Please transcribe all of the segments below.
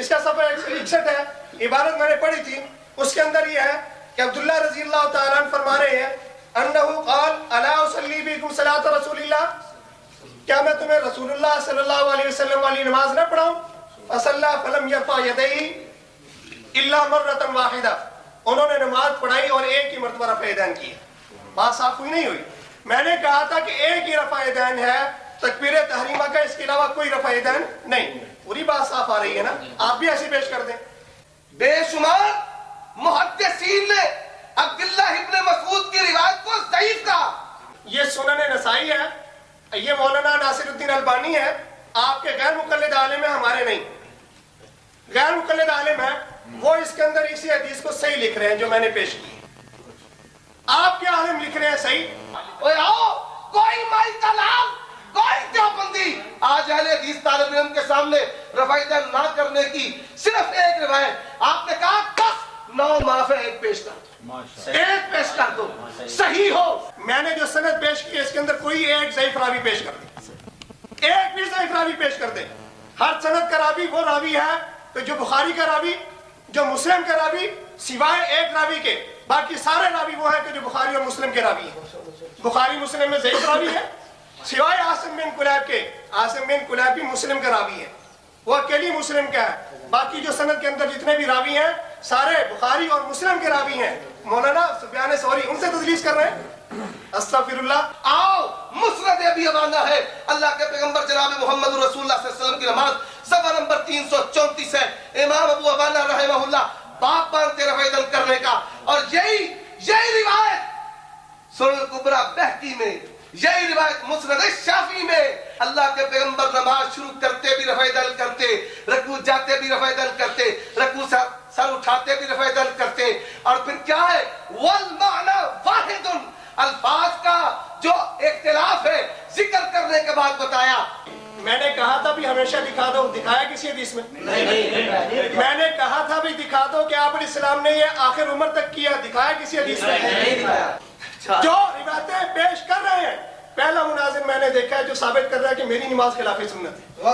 اس کا صفحہ 161 ہے، عبارت میں نے پڑھی تھی، اس کے اندر یہ ہے کہ عبداللہ رضی اللہ تعالیٰ عنہ فرما رہے ہیں انہو قال الا اصلی بیکم صلاۃ رسول اللہ، کیا میں تمہیں رسول اللہ صلی اللہ علیہ وسلم والی نماز نہ پڑھاؤں؟ فصلی فلم یرفع یدیہ الا مرۃ واحدہ، انہوں نے نماز پڑھائی اور ایک ہی مرتبہ رفع یدین کی۔ بات صاف ہوئی نہیں ہوئی؟ میں نے کہا تھا کہ ایک ہی رفع یدین ہے تکبیر تحریمہ کا، اس کے علاوہ کوئی رفع یدین نہیں۔ پوری بات صاف آ رہی ہے نا؟ آپ بھی ایسی پیش کر دیں۔ بے شمار محدثین نے عبداللہ ابن مسعود کی روایت کو ضعیف کہا۔ یہ سنن نسائی ہے، یہ مولانا ناصر الدین البانی ہے، آپ کے غیر مقلد عالم ہیں، ہمارے نہیں۔ غیر مقلد عالم ہے وہ اس کے اندر اسی حدیث کو صحیح لکھ رہے ہیں جو میں نے پیش کی۔ آپ کے عالم لکھ رہے ہیں صحیح۔ اوے آؤ، کوئی مائی کلام، کوئی دیوبندی آج اہل حدیث طالب علم کے سامنے رفع یدین نہ کرنے کی صرف ایک روایت آپ نے کہا بس 9 معاف ہے، ایک پیش کر دو، ایک پیش کر دو، صحیح ہو۔ میں نے جو سند پیش کی ہے اس کے اندر کوئی ایک ضعیف راوی پیش کر دے، ایک بھی ضعیف راوی پیش کر دے۔ ہر سند کا راوی وہ راوی ہے کہ جو بخاری کا راوی، جو مسلم کا راوی، سوائے ایک راوی کے باقی سارے راوی وہ ہیں کہ جو بخاری اور مسلم کے راوی ہیں۔ بخاری مسلم میں ضعیف راوی ہے سوائے عاصم بن کلیب کے، عاصم بن کلیب بھی مسلم کا راوی ہے، وہ اکیلی مسلم کا ہے۔ باقی جو سند کے اندر جتنے بھی راوی ہیں سارے بخاری اور مسلم کے راوی ہیں۔ مولانا سفیان ثوری ان سے تدلیس کر رہے ہیں، استغفر اللہ۔ آؤ، مسند ابی عوانہ ہے، اللہ کے پیغمبر جناب محمد رسول اللہ صلی اللہ علیہ وسلم کی نماز صفحہ نمبر 334 ہے۔ امام ابو عوانہ رحمہ اللہ باپ مانتے رفع یدین کرنے کا، اور یہی روایت سنن کبریٰ بہقی میں، یہی روایت مسند شافعی میں اللہ کے پیغمبر نماز شروع کرتے بھی رفع یدین کرتے، رکوع جاتے بھی رفع یدین کرتے، رکوع سر اٹھاتے بھی رفع یدین کرتے، اور پھر کیا ہے والمعنی واحد، الفاظ کا جو اختلاف ہے ذکر کرنے کے بعد بتایا۔ میں نے کہا تھا بھی ہمیشہ دکھا دو، دکھایا کسی حدیث میں؟ میں نے کہا تھا بھی دکھا دو کہ آپ علیہ السلام نے یہ آخر عمر تک کیا، دکھایا کسی حدیث میں؟ جو روایتیں پیش کر رہے ہیں پہلا مناظر میں نے دیکھا ہے جو ثابت کر رہا ہے کہ میری نماز خلاف سنت ہے،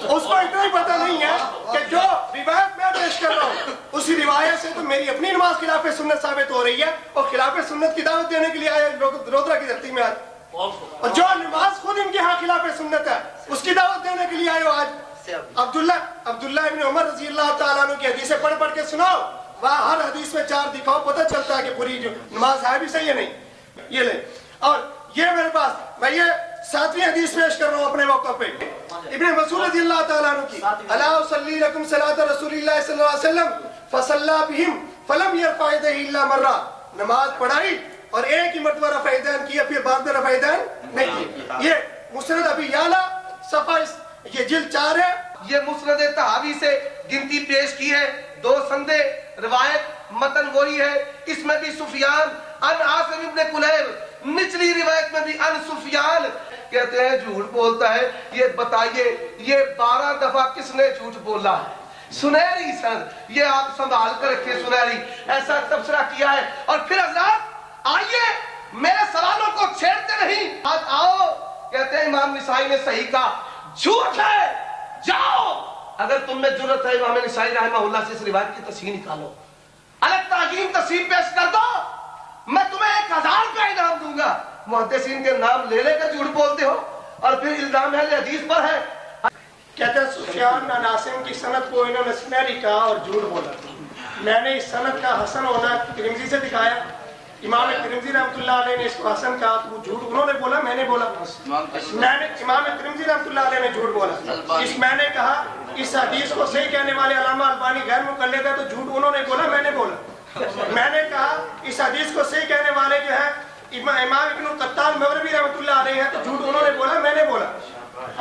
اس کو اتنا ہی پتہ نہیں ہے کہ جو روایت میں پیش کر رہا ہوں اسی روایت سے تو میری اپنی نماز خلاف سنت ثابت ہو رہی ہے، اور خلاف سنت کی دعوت دینے کے لیے آئے رودرا کی دھرتی میں آج، اور جو نماز خود ان کے ہاں خلاف سنت ہے اس کی دعوت دینے کے لیے آئے ہو آج۔ عبداللہ ابن عمر رضی اللہ تعالیٰ عنہ کی حدیثیں پڑھ پڑھ کے سناؤ، وہاں ہر حدیث میں 4 دکھاؤ، پتہ چلتا ہے کہ پوری جو نماز ہے بھی صحیح ہے نہیں۔ یہ لیں، اور یہ میرے پاس میں یہ 7ویں حدیث پیش کر رہا ہوں اپنے موقع پہ، ابن مسعود رضی اللہ تعالیٰ عنہ کی، الا اصلی لکم صلاۃ رسول اللہ صلی اللہ علیہ وسلم فصلی بہم فلم یرفع یدیہ الا مرہ، نماز پڑھائی اور ایک ہی مرتبہ رفع یدین کیا، پھر بعد میں رفع یدین نہیں کیا۔ یہ مسند ابی یعلا صفحہ، یہ جلد 4 ہے۔ یہ مسند طحاوی سے گنتی پیش کی ہے، 2 سندے، روایت متن وہی ہے، اس میں بھی سفیان ان عاصم ابن کلیب، نچلی روایت میں بھی ان سفیان۔ کہتے ہیں جھوٹ بولتا ہے، یہ بتائیے یہ 12 دفعہ کس نے جھوٹ بولا ہے؟ سنہری سند، یہ آپ سنبھال کر رکھیں، سنہری ایسا تبصرہ کیا ہے۔ اور پھر حضرات آئیے میرے سوالوں کو چھیڑتے نہیں، آج آؤ، کہتے ہیں امام نسائی نے صحیح کہا، جھوٹ ہے، جاؤ اگر تم میں جرت ہے امام نسائی رحمہ اللہ سے اس روایت کی تصحیح نکالو، الگ تعظیم تصحیح پیش کر دو، میں تمہیں 1000 کا انعام دوں گا۔ محدثین کے نام لے لے کر جھوٹ بولتے ہو، اور پھر الزام اہل حدیث پر ہے۔ کہتے ہیں سفیان بن عاصم کی سند کو انہوں نے سنہری کہا اور جھوٹ بولا، میں نے اس سند کا حسن ہونا ترمذی سے دکھایا، امام ترمذی رحمۃ اللہ علیہ نے اس کو حسن کہا، تو وہ جھوٹ انہوں نے بولا، میں نے بولا، میں نے امام ترمذی رحمۃ اللہ علیہ نے جھوٹ بولا، اس میں نے کہا اس حدیث کو صحیح کہنے والے علامہ البانی غیر مقلد ہے، تو جھوٹ انہوں نے بولا، میں نے بولا، میں نے کہا اس حدیث کو صحیح کہنے والے جو ہے امام ابن القطان مغربی رحمۃ اللہ علیہ ہے، تو جھوٹ انہوں نے بولا، میں نے بولا۔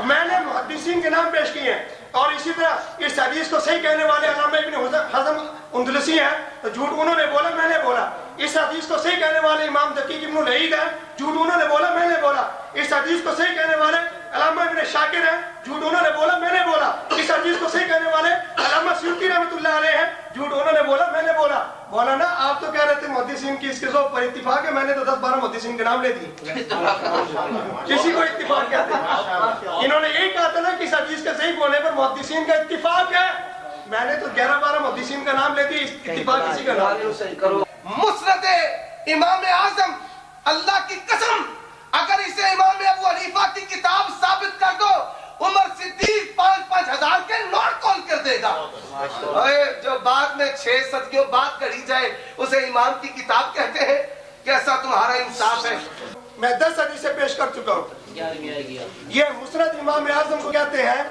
میں نے محدثین کے نام پیش کیے ہیں، اور اسی طرح اس حدیث کو صحیح کہنے والے علامہ ابن حزم اندلسی ہیں، تو جھوٹ انہوں نے بولا، میں نے بولا۔ اس حدیث کو صحیح کہنے والے امام دقیق ابن العید ہیں، جھوٹ انہوں نے بولا، میں نے بولا۔ اس حدیث کو صحیح کہنے والے علامہ ابن شاکر ہیں، جھوٹ انہوں نے بولا، میں نے بولا۔ اس حدیث کو صحیح کہنے والے علامہ سیوطی رحمۃ اللہ علیہ ہیں، جھوٹ انہوں نے بولا، میں نے بولا۔ مولانا آپ تو کہہ رہے تھے محدثین کی اس کے ذوق پر اتفاق ہے، میں نے تو 10-12 محدثین کے نام لے دیے، کسی کو اتفاق کہتے ہیں۔ انہوں نے یہی کہا تھا نا کہ اس حدیث کے صحیح ہونے پر محدثین کا اتفاق ہے، میں نے تو 11-12 محدثین کا نام لیتی اتفاق کسی کا نام. مسند امام اعظم اللہ کی قسم اگر اسے امام ابو حنیفہ کی کتاب ثابت کر دو عمر صدیق 5-5 ہزار کے نوٹ کال کر دے گا. جو بعد میں 6 صدیوں بعد کری جائے اسے امام کی کتاب کہتے ہیں. کیسا تمہارا انصاف ہے. میں 10 حدیثیں پیش کر چکا ہوں. یہ مسند امام اعظم کو کہتے ہیں.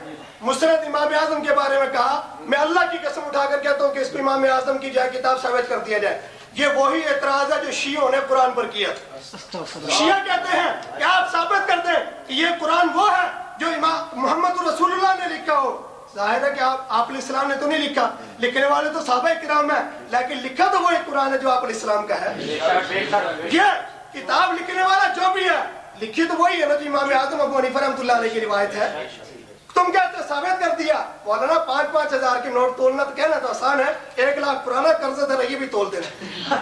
مسند امام اعظم کے بارے میں کہا میں اللہ کی قسم اٹھا کر کہتا ہوں کہ اس کو امام اعظم کی جائے کتاب ثابت کر دیا جائے. یہ وہی اعتراض ہے جو شیعوں نے قرآن پر کیا. شیعہ کہتے ہیں کہ آپ ثابت کر دیں کہ یہ قرآن وہ ہے جو امام محمد رسول اللہ نے لکھا ہو. ظاہر ہے کہ آپ علیہ السلام نے تو نہیں لکھا, لکھنے والے تو صحابہ کرام ہیں, لیکن لکھا تو وہی قرآن ہے جو آپ علیہ السلام کا ہے. یہ کتاب لکھنے والا جو بھی ہے لکھی تو وہی ہے نا جو امام اعظم ابو حنیفہ رحمۃ اللہ علیہ کی روایت ہے. تم کہتے ہو ثابت کر دیا. مولانا 5-5 ہزار کے نوٹ تولنا تو کہنا تو آسان ہے, 1 لاکھ پرانا قرضہ تھا یہ بھی تول دینا.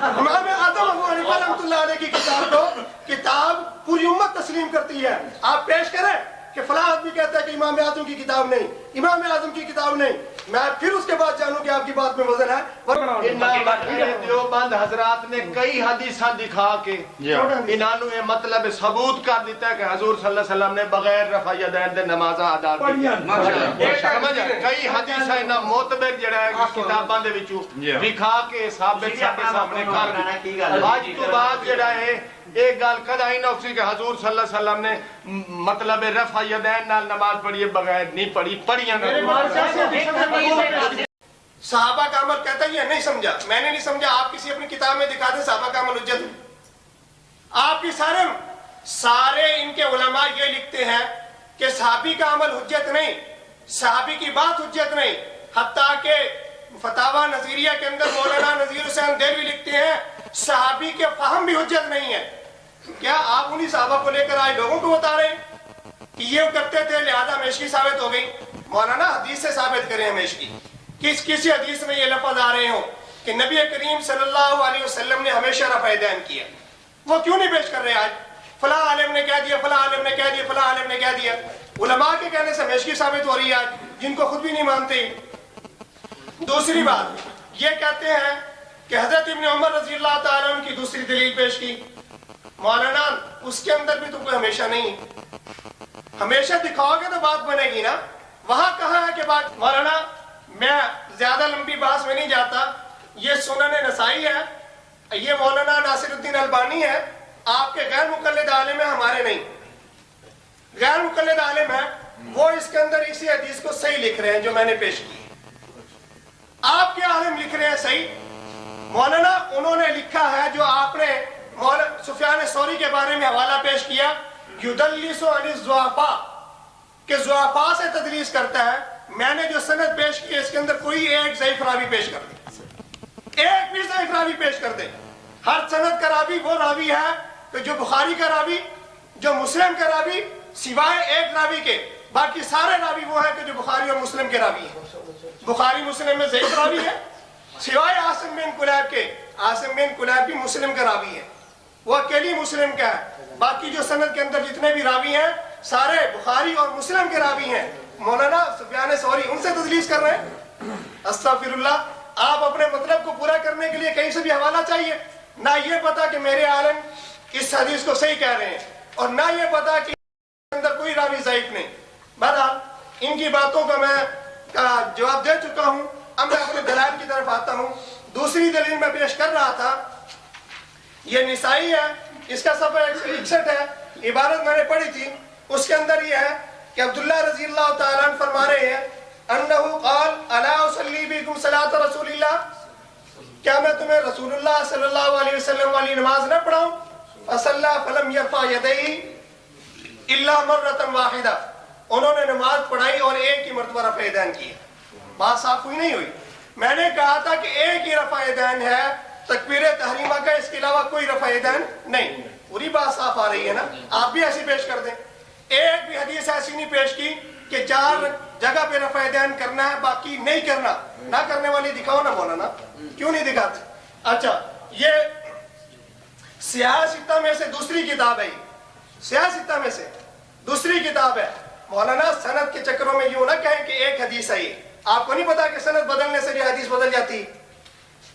امام اعظم ابو حنیفہ رحمۃ اللہ علیہ کی کتاب کو کتاب پوری امت تسلیم کرتی ہے. آپ پیش کریں کہ فلاں آدمی کہتا ہے کہ امام اعظم کی کتاب نہیں, امام اعظم کی کتاب نہیں, میں پھر اس کے بعد جانوں کہ آپ کی بات میں وزن ہے. دیوبند حضرات نے کئی حدیثاں دکھا کے انہوں نے مطلب ثبوت کر دیتا ہے کہ حضور صلی اللہ علیہ وسلم نے بغیر رفع یدین دے نمازاں ادا کی. کئی حدیثاں انہاں معتبر جڑا ہے کتاباں دے وچوں دکھا کے ثابت ساڈے سامنے کر دی. اج تو بعد جڑا ہے ایک گل کدی نہ اسی کہ حضور صلی اللہ علیہ وسلم نے مطلب رفع یدین نال نماز پڑھی بغیر نہیں پڑھی, پڑھیاں. صحابہ کا عمل کہتا ہے یہ نہیں سمجھا, میں نے نہیں سمجھا. آپ کسی اپنی کتاب میں دکھا دیں صحابہ کا عمل حجت. آپ کی سارے ان کے علماء یہ لکھتے ہیں کہ صحابی کا عمل حجت نہیں, صحابی کی بات حجت نہیں. حتیٰ کہ فتاوی نظیریہ کے اندر مولانا نذیر حسین دہلوی لکھتے ہیں صحابی کے فہم بھی حجت نہیں ہے. کیا آپ انہی صحابہ کو لے کر آئے لوگوں کو بتا رہے ہیں کہ یہ کرتے تھے لہذا ہمیشگی ثابت ہو گئی؟ مولانا حدیث سے ثابت کریں ہمیشگی. کسی حدیث میں یہ لفظ آ رہے ہوں کہ نبی کریم صلی اللہ علیہ وسلم نے ہمیشہ رفع یدین کیا, وہ کیوں نہیں پیش کر رہے آج؟ فلاں عالم نے کہہ دیا, فلاں عالم نے کہہ دیا, فلاں عالم نے کہہ دیا. علماء کے کہنے سے ہمیشگی ثابت ہو رہی ہے آج جن کو خود بھی نہیں مانتے. دوسری بات یہ کہتے ہیں کہ حضرت ابن عمر رضی اللہ تعالیٰ عنہ کی دوسری دلیل پیش کی. مولانا اس کے اندر بھی تو کوئی ہمیشہ نہیں, ہمیشہ دکھاؤ گے تو بات بنے گی نا. وہاں کہاں ہے کہ بات؟ مولانا میں زیادہ لمبی بحث میں نہیں جاتا. یہ سنن نسائی ہے, یہ مولانا ناصر الدین البانی ہے. آپ کے غیر مقلد عالم ہیں, ہمارے نہیں. غیر مقلد عالم ہے وہ اس کے اندر اسی حدیث کو صحیح لکھ رہے ہیں جو میں نے پیش کی. آپ کے عالم لکھ رہے ہیں صحیح. مولانا انہوں نے لکھا ہے جو آپ نے مولانا سفیان ثوری کے بارے میں حوالہ پیش کیا, یدلس عن الضعفاء, کہ ضعفاء سے تدلیس کرتا ہے. میں نے جو سند پیش کی اس کے اندر کوئی ایک ضعیف راوی پیش کر دے, ایک بھی ضعیف راوی پیش کر دے. ہر سند کا راوی وہ راوی ہے کہ جو بخاری کا راوی, جو مسلم کا راوی, سوائے ایک راوی کے باقی سارے راوی وہ ہیں کہ جو بخاری اور مسلم کے راوی ہیں. بخاری مسلم میں ضعیف راوی ہے سوائے عاصم بن کلیب کے. عاصم بن کلیب بھی مسلم کا راوی ہے, وہ اکیلی مسلم کا ہے. باقی جو سند کے اندر جتنے بھی راوی ہیں سارے بخاری اور مسلم کے راوی ہیں. مولانا سفیان ثوری ان سے تدلیس کر رہے ہیں. استغفر اللہ. آپ اپنے مطلب کو پورا کرنے کے لیے کہیں سے بھی حوالہ چاہیے, نہ یہ پتا کہ میرے عالم اس حدیث کو صحیح کہہ رہے ہیں, اور نہ یہ پتا کہ اندر کوئی راوی ضعیف نہیں. بہرحال ان کی باتوں کا میں جواب دے چکا ہوں. اب میں اپنے دلائل کی طرف آتا ہوں. دوسری دلیل میں پیش کر رہا تھا, یہ نسائی ہے, اس کا صفحہ 161 ہے. عبارت میں نے پڑھی تھی, اس کے اندر یہ ہے کہ عبداللہ رضی اللہ تعالیٰ عنہ فرما رہے ہیں انہو قال الا اصلی بکم صلاۃ رسول اللہ, کیا میں تمہیں رسول اللہ صلی اللہ علیہ وسلم والی نماز نہ پڑھاؤں؟ فصلی فلم یرفع یدیہ الا مرۃ واحدہ, انہوں نے نماز پڑھائی اور ایک ہی مرتبہ رفع یدین کی. بات صاف ہوئی نہیں ہوئی؟ میں نے کہا تھا کہ ایک ہی رفع یدین ہے تکبیر تحریمہ کا, اس کے علاوہ کوئی رفع یدین نہیں. پوری بات صاف آ رہی ہے نا؟ آپ بھی ایسی پیش کر دیں. ایک بھی حدیث ایسی نہیں پیش کی کہ 4 جگہ پہ رفع یدین کرنا ہے باقی نہیں کرنا. نہ کرنے والی دکھاؤ نا مولانا, کیوں نہیں دکھاتے؟ اچھا, یہ سیاہ ستہ میں سے دوسری کتاب ہے, سیاہ ستہ میں سے دوسری کتاب ہے. مولانا سند کے چکروں میں یوں نہ کہیں کہ ایک حدیث ہے. یہ آپ کو نہیں پتا کہ سند بدلنے سے جو حدیث بدل جاتی؟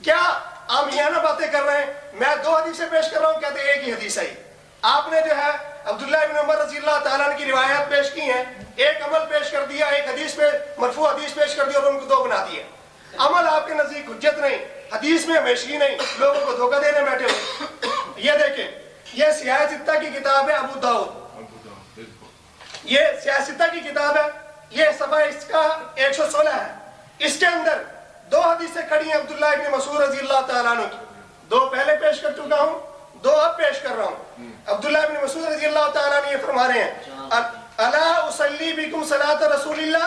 کیا آپ یہ نہ باتیں کر رہے ہیں؟ میں 2 حدیثیں پیش کر رہا ہوں، کہتے ہیں ایک ہی حدیث ہے۔ آپ نے جو ہے عبداللہ ابن عمر رضی اللہ تعالیٰ عنہ کی روایات پیش کی ہیں، ایک عمل پیش کر دیا، ایک حدیث پہ مرفوع حدیث پیش کر دیا اور ان کو 2 بنا دیا۔ عمل آپ کے نزدیک حجت نہیں، حدیث میں ہمیشگی نہیں، لوگوں کو دھوکہ دینے بیٹھے ہوئے۔ یہ دیکھیں، یہ سیاہ ستہ کی کتاب ہے ابو داؤد، یہ سیاہ ستہ کی کتاب ہے، یہ صفحہ اس کا 116 ہے۔ اس کے اندر 2 حدیثیں کھڑی ہیں عبداللہ ابن مسعود رضی اللہ تعالیٰ عنہ کی، 2 پہلے پیش کر چکا ہوں، 2 اب پیش کر رہا ہوں۔ عبداللہ ابن مسعود رضی اللہ تعالیٰ عنہ یہ فرما رہے ہیں، الا اصلی بکم صلاۃ رسول اللہ،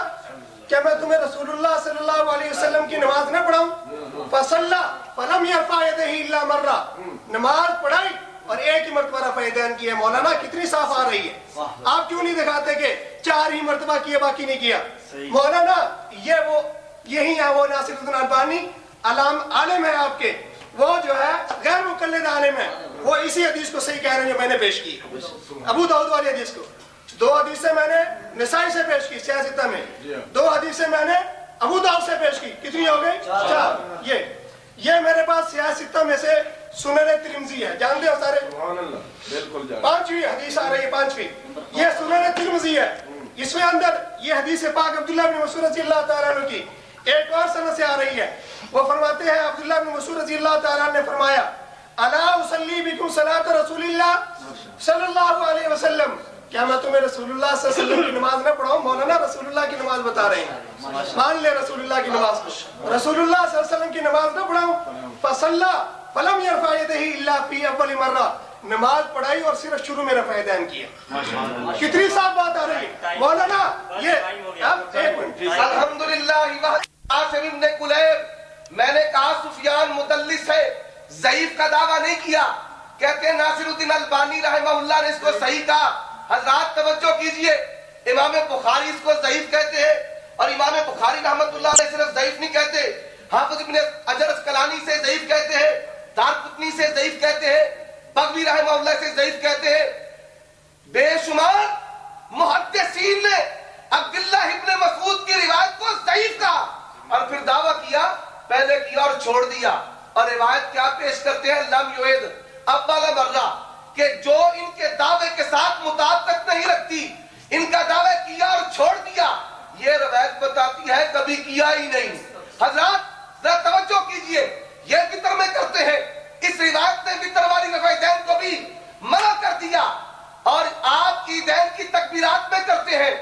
کیا میں تمہیں رسول اللہ صلی اللہ علیہ وسلم کی نماز نہ پڑھاؤں؟ فصلی فلم یرفع یدہ الا مرہ، نماز پڑھائی اور ایک ہی مرتبہ رفع یدین کیا۔ مولانا کتنی صاف آ رہی ہے، آپ کیوں نہیں دکھاتے کہ 4 ہی مرتبہ کیا باقی نہیں کیا؟ مولانا یہی ہے وہ ناصر الدین البانی عالم ہے آپ کے، وہ جو ہے غیر مقلد عالم ہے، وہ اسی حدیث کو صحیح کہہ رہے ہیں جو میں نے پیش کی، ابو داؤد والی حدیث کو۔ 2 حدیثیں میں نے نسائی سے پیش کی سیاہ ستہ میں، 2 حدیثیں میں نے ابو داؤد سے پیش کی، کتنی ہو گئی؟ 4۔ یہ میرے پاس سیاہ ستہ میں سے سنن ترمذی ہے، جانتے ہو سارے؟ بالکل 5ویں حدیث آ رہی ہے، 5ویں یہ سنن ترمذی ہے۔ اس میں اندر یہ حدیث پاک عبداللہ بن مسعود رضی اللہ تعالیٰ عنہ کی ایک اور سند سے آ رہی ہے۔ وہ فرماتے ہیں، عبداللہ بن مسعود رضی اللہ تعالیٰ عنہ نے فرمایا، الا اصلی بکم صلاۃ رسول اللہ صلی اللہ علیہ وسلم، کیا میں تمہیں رسول اللہ صلی اللہ علیہ وسلم کی نماز نہ پڑھاؤں؟ مولانا رسول اللہ کی نماز بتا رہے ہیں، مان لے رسول اللہ کی نماز کو، رسول اللہ صلی اللہ علیہ وسلم کی نماز نہ پڑھاؤں؟ فصلی فلم یرفع یدہ الا فی اول مرہ، نماز پڑھائی اور صرف شروع میں رفع یدین کیا۔ کتنی صاف بات آ رہی ہے مولانا۔ یہ ایک منٹ، الحمدللہ عاصم ابن کلیب، میں نے کہا سفیان مدلس ہے، ضعیف کا دعویٰ نہیں کیا، کہتے ہیں ناصر الدین البانی رحمہ اللہ نے اس کو صحیح کہا۔ حضرات توجہ کیجئے، امام بخاری اس کو ضعیف کہتے ہیں، اور امام بخاری رحمۃ اللہ علیہ صرف ضعیف نہیں کہتے، حافظ ابن حجر اسقلانی سے ضعیف کہتے ہیں، دارقطنی سے ضعیف کہتے ہیں، بغوی رحمہ اللہ سے ضعیف کہتے ہیں۔ بے شمار محدثین نے عبداللہ ابن مسعود کی روایت کو ضعیف کہا اور پھر دعویٰ کیا، پہلے کیا اور چھوڑ دیا، اور روایت کیا پیش کرتے ہیں؟ لم یعد اول مرہ، کہ جو ان کے دعوے کے ساتھ مطابقت نہیں رکھتی، ان کا دعوے کیا اور چھوڑ دیا، یہ روایت بتاتی ہے کبھی کیا ہی نہیں۔ حضرات ذرا توجہ کیجئے، یہ وطر میں کرتے ہیں، اس روایت نے وطر والی رفع یدین کو بھی منع کر دیا، اور آپ عیدین کی تکبیرات میں کرتے ہیں۔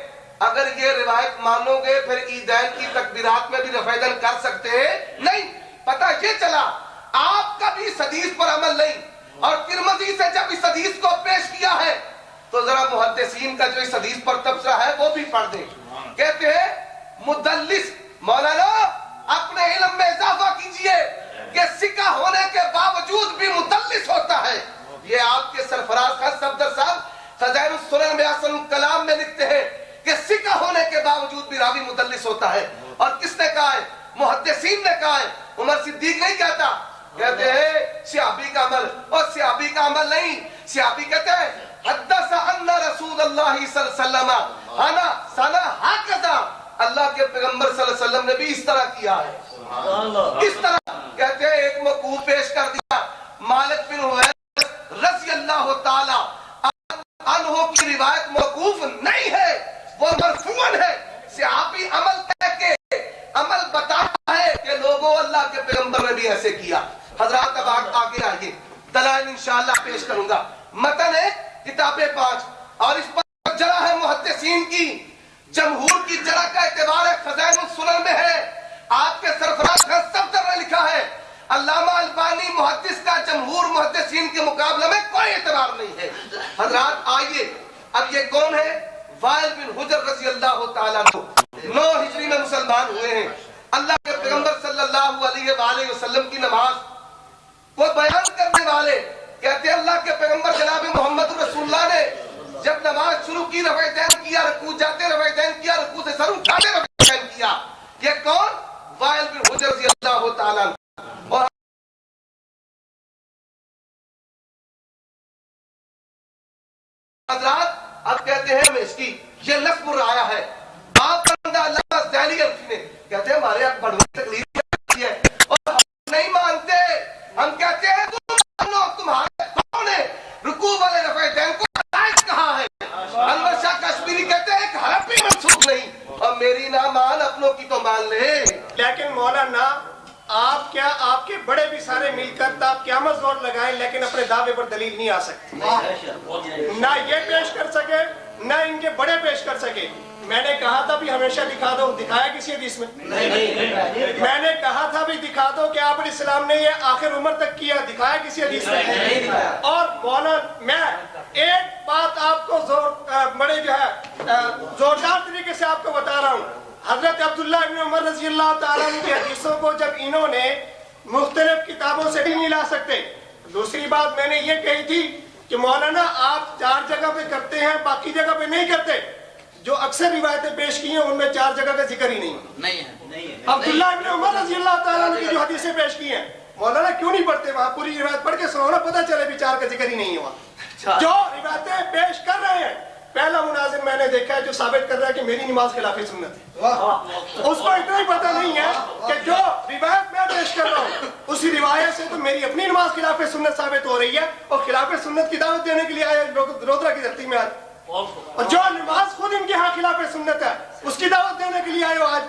اگر یہ روایت مانو گے پھر عیدین کی تکبیرات میں بھی رفع یدین کر سکتے ہیں؟ نہیں۔ پتہ یہ چلا آپ کا بھی اس حدیث پر عمل نہیں، اور ترمذی سے جب اس حدیث کو پیش کیا ہے تو ذرا محدثین کا جو اس حدیث پر تبصرہ ہے وہ بھی پڑھ دیں۔ کہتے ہیں مدلس، مولانا اپنے علم میں اضافہ کیجئے کہ سکہ ہونے کے باوجود بھی مدلس ہوتا ہے۔ یہ آپ کے سرفراز خان صفدر صاحب خزائن السنن میں احسن الکلام میں لکھتے ہیں کہ سکہ ہونے کے باوجود بھی راوی مدلس ہوتا ہے۔ اور کس نے کہا ہے؟ محدثین نے کہا ہے، عمر صدیق نہیں کہتا۔ کہتے ہیں صحابی کا عمل، اور صحابی کا عمل نہیں، صحابی کہتے ہیں حدث ان رسول اللہ صلی اللہ علیہ وسلم انا سنا ہکذا، اللہ کے پیغمبر صلی اللہ علیہ وسلم نے بھی اس طرح کیا ہے، اس طرح۔ کہتے ہیں ایک موقوف پیش کر دیا، مالک بن حویرث رضی اللہ تعالی عنہ کی روایت موقوف نہیں ہے، وہ مرفوعاً ہے۔ صحابی عمل کہہ کے عمل بتاتا ہے کہ لوگوں اللہ کے پیغمبر نے بھی ایسے کیا۔ حضرات اب آگے آئیے، دلائل انشاءاللہ پیش کروں گا۔ متن ہے کتاب 5، اور اس پر جرح ہے محدثین کی، جمہور کی جرح کا اعتبار ہے خزائن السنن میں ہے۔ آپ کے سرفراز خان صفدر نے لکھا ہے، علامہ البانی محدث کا جمہور محدثین کے مقابلے میں کوئی اعتبار نہیں ہے۔ حضرات آئیے، اب یہ کون ہے؟ وائل بن حجر رضی اللہ تعالیٰ عنہ، 9 ہجری میں مسلمان ہوئے ہیں۔ اللہ کے پیغمبر صلی اللہ علیہ وآلہ وسلم کی نماز کو بیان کرنے والے کہتے ہیں اللہ کے پیغمبر جناب محمد رسول اللہ نے جب نماز شروع کی رفع یدین کیا، رکوع جاتے رفع یدین کیا، رکوع سے سر اٹھاتے رفع یدین کیا۔ یہ کون؟ وائل بن حجر رضی اللہ تعالیٰ عنہ۔ اور حضرات اب کہتے ہیں میں اس کی یہ لفظ آیا ہے، آپ بندہ علامہ ذیلی نے کہتے ہیں ہمارے یہاں بڑھوئی تکلیف آتی ہے اور ہم نہیں مانتے. ہم کہتے ہیں تم مانو, تمہارے کون نے رکوع والے رفع دین کو جائز کہا ہے. انور شاہ کشمیری کہتے ہیں کہ حرف بھی منسوخ نہیں, اور میری نہ مان اپنوں کی تو مان لے. لیکن مولانا آپ کیا آپ کے بڑے بھی سارے مل کر آپ قیامت زور لگائیں لیکن اپنے دعوے پر دلیل نہیں آ سکتے, نہ یہ پیش کر سکے نہ ان کے بڑے پیش کر سکے. میں نے کہا تھا بھی ہمیشہ دکھا دو, دکھایا کسی حدیث میں؟ میں نے کہا تھا بھی دکھا دو کہ آپ علیہ السلام نے یہ آخر عمر تک کیا, دکھایا کسی حدیث میں؟ اور مولانا میں ایک بات آپ کو بڑے جو ہے زوردار طریقے سے آپ کو بتا رہا ہوں. حضرت عبداللہ ابن عمر رضی اللہ تعالیٰ عنہ کی حدیثوں کو جب انہوں نے مختلف کتابوں سے بھی نہیں لا سکتے. دوسری بات میں نے یہ کہی تھی کہ مولانا آپ 4 جگہ پہ کرتے ہیں, باقی جگہ پہ نہیں کرتے. جو اکثر روایتیں پیش کی ہیں ان میں 4 جگہ کا ذکر ہی نہیں ہے. عبداللہ ابن عمر رضی اللہ تعالیٰ عنہ کی جو حدیثیں پیش کی ہیں, مولانا کیوں نہیں پڑھتے وہاں؟ پوری روایت پڑھ کے سناؤ نا, پتہ چلے بھی 4 کا ذکر ہی نہیں ہوا. جو روایتیں پیش کر رہے ہیں, پہلا مناظر میں نے دیکھا ہے جو ثابت کر رہا ہے کہ میری نماز خلاف سنت ہے. اس کو اتنا ہی پتہ نہیں ہے کہ جو روایت میں پیش کر رہا ہوں اسی روایت سے تو میری اپنی نماز خلاف سنت ثابت ہو رہی ہے, اور خلاف سنت کی دعوت دینے کے لیے آئے رودرا کی دھرتی میں آج, اور جو نماز خود ان کے ہاں خلاف سنت ہے اس کی دعوت دینے کے لیے آئے ہو آج.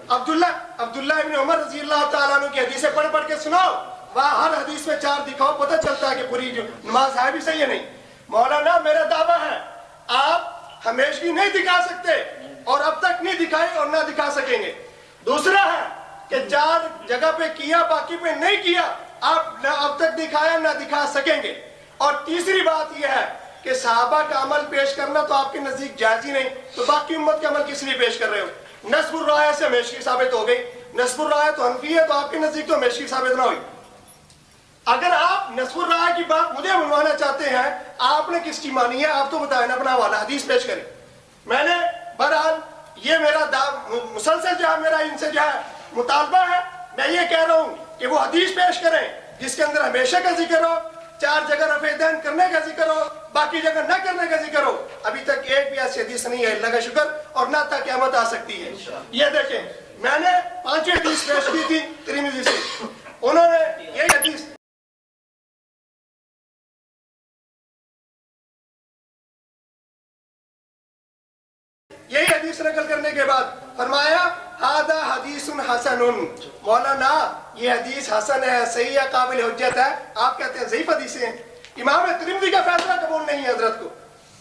عبداللہ ابن عمر رضی اللہ تعالیٰ عنہ کی حدیثیں پڑھ کے سناؤ, وہاں ہر حدیث میں 4 دکھاؤ, پتہ چلتا ہے کہ پوری جو نماز ہے بھی صحیح ہے نہیں. مولانا میرا دعویٰ ہے آپ ہمیشگی نہیں دکھا سکتے, اور اب تک نہیں دکھائی اور نہ دکھا سکیں گے. دوسرا ہے کہ 4 جگہ پہ کیا باقی پہ نہیں کیا, آپ نہ اب تک دکھایا نہ دکھا سکیں گے. اور تیسری بات یہ ہے کہ صحابہ کا عمل پیش کرنا تو آپ کے نزدیک جائز ہی نہیں, تو باقی امت کا عمل کس لیے پیش کر رہے ہو؟ نصب الرایہ سے ہمیشگی ثابت ہو گئی, نصب الرایہ تو حنفی ہے, تو آپ کے نزدیک تو ہمیشگی ثابت نہ ہوئی. اگر آپ نصب الرایہ کی بات مجھے منوانا چاہتے ہیں, آپ نے کس کی مانی ہے آپ تو بتائیں نا, اپنا حوالہ حدیث پیش کریں. میں نے بہرحال یہ میرا مسلسل جو ہے میرا ان سے جو ہے مطالبہ ہے, میں یہ کہہ رہا ہوں کہ وہ حدیث پیش کریں جس کے اندر ہمیشہ کا ذکر ہو, 4 جگہ رفع دین کرنے کا ذکر ہو, باقی جگہ نہ کرنے کا ذکر ہو. ابھی تک ایک بھی ایسی حدیث نہیں ہے, اللہ کا شکر, اور نہ تک قیامت آ سکتی ہے. یہ دیکھیں میں نے 5 حدیث پیش کی تھی ترمذی سے, انہوں نے یہی حدیث نقل کرنے کے بعد فرمایا ہذا حدیث حسن. مولانا یہ حدیث حسن ہے, صحیح ہے, قابل حجت ہے. آپ کہتے ہیں ضعیف حدیثیں ہیں. امام ترمذی کا فیصلہ قبول نہیں ہے حضرت کو.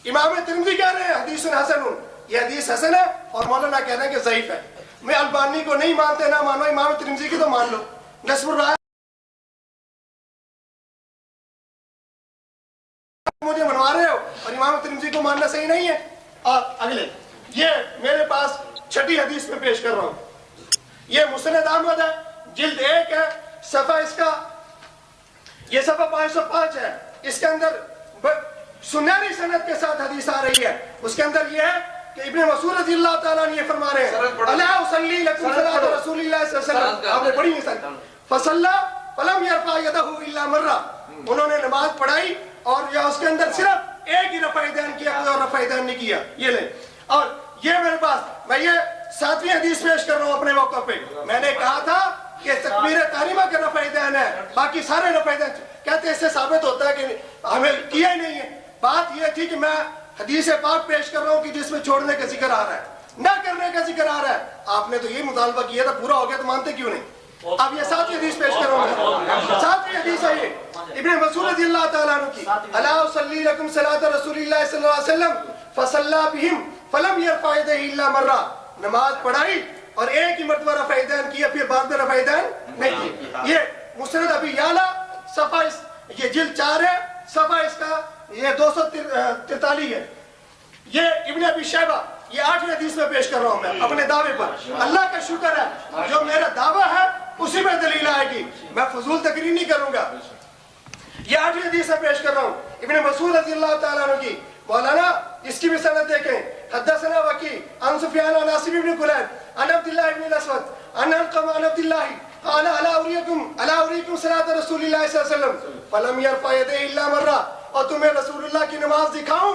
امام ترمذی کہہ رہے ہیں حدیث حسن, یہ حدیث حسن ہے, اور مولانا کہہ رہے ہیں کہ ضعیف ہے. میں البانی کو نہیں مانتے, نہ مانو, امام ترمذی کی تو مان لو. نصب الرایہ مجھے منوا رہے ہو اور امام ترمذی کو ماننا صحیح نہیں ہے. اور اگلے یہ میرے پاس 6 حدیث میں پیش کر رہا ہوں. یہ مسند احمد ہے, جلد 1 ہے, صفحہ اس کا یہ صفحہ 505 ہے. اس کے اندر سنہری سند کے ساتھ حدیث آ رہی ہے. اس کے اندر یہ ہے کہ ابن مسعود رضی اللہ تعالیٰ نے یہ فرما رہے ہیں الا اصلی لکم صلاۃ رسول اللہ صلی اللہ علیہ وسلم. آپ نے پڑھی نہیں سر, فصلی فلم یرفع یدہ الا مرہ. انہوں نے نماز پڑھائی اور یا اس کے اندر صرف ایک ہی رفع دین کیا, اور رفع دین نہیں کیا. یہ لیں, اور یہ میرے پاس, میں یہ 7ویں حدیث پیش کر رہا ہوں اپنے موقع پہ. میں نے کہا تھا کہ تکبیر تحریمہ کا رفع دین ہے, باقی سارے رفع دین. کہتے ہیں اس سے ثابت ہوتا ہے کہ ہمیں کیا ہی نہیں ہے. بات یہ تھی کہ میں حدیث پاک پیش کر رہا ہوں کہ جس میں چھوڑنے کا ذکر آ رہا ہے, نہ کرنے کا ذکر آ رہا ہے. آپ نے تو یہ مطالبہ کیا تھا, پورا ہو گیا تو مانتے کیوں نہیں؟ اب یہ 7ویں حدیث پیش کر رہا ہوں. 7ویں حدیث ہے یہ ابن مسعود رضی اللہ تعالیٰ عنہ کی, الا اصلی لکم صلاۃ رسول اللہ صلی اللہ علیہ وسلم فصلی بہم فلم یرفع یدہ الا مرہ. نماز پڑھائی اور ایک ہی مرتبہ رفع دین کیا, پھر بعد میں رفع دین نہیں کی. یہ مسند ابی یعلا صفحہ یہ جلد 4 ہے, صفحہ اس کا یہ 243 ہے. یہ ابن ابی شیبہ یہ 8ویں حدیث میں پیش کر رہا ہوں میں اپنے دعوے پر. اللہ کا شکر ہے جو میرا دعویٰ ہے اسی میں دلیل آئے گی, میں فضول تقریر نہیں کروں گا. یہ 8ویں حدیث میں پیش کر رہا ہوں ابن مسعود رضی اللہ تعالیٰ عنہ کی. مولانا اس کی بھی سند دیکھیں. حدثنا وکی عن سفیان عن عاصم بن کلیب عن عبداللہ بن الاسود عن علقمہ عن عبداللہ قال الا اریکم صلاۃ رسول اللہ صلی اللہ علیہ وسلم فلم یرفع یدہ الا مرہ. اور تمہیں رسول اللہ کی نماز دکھاؤں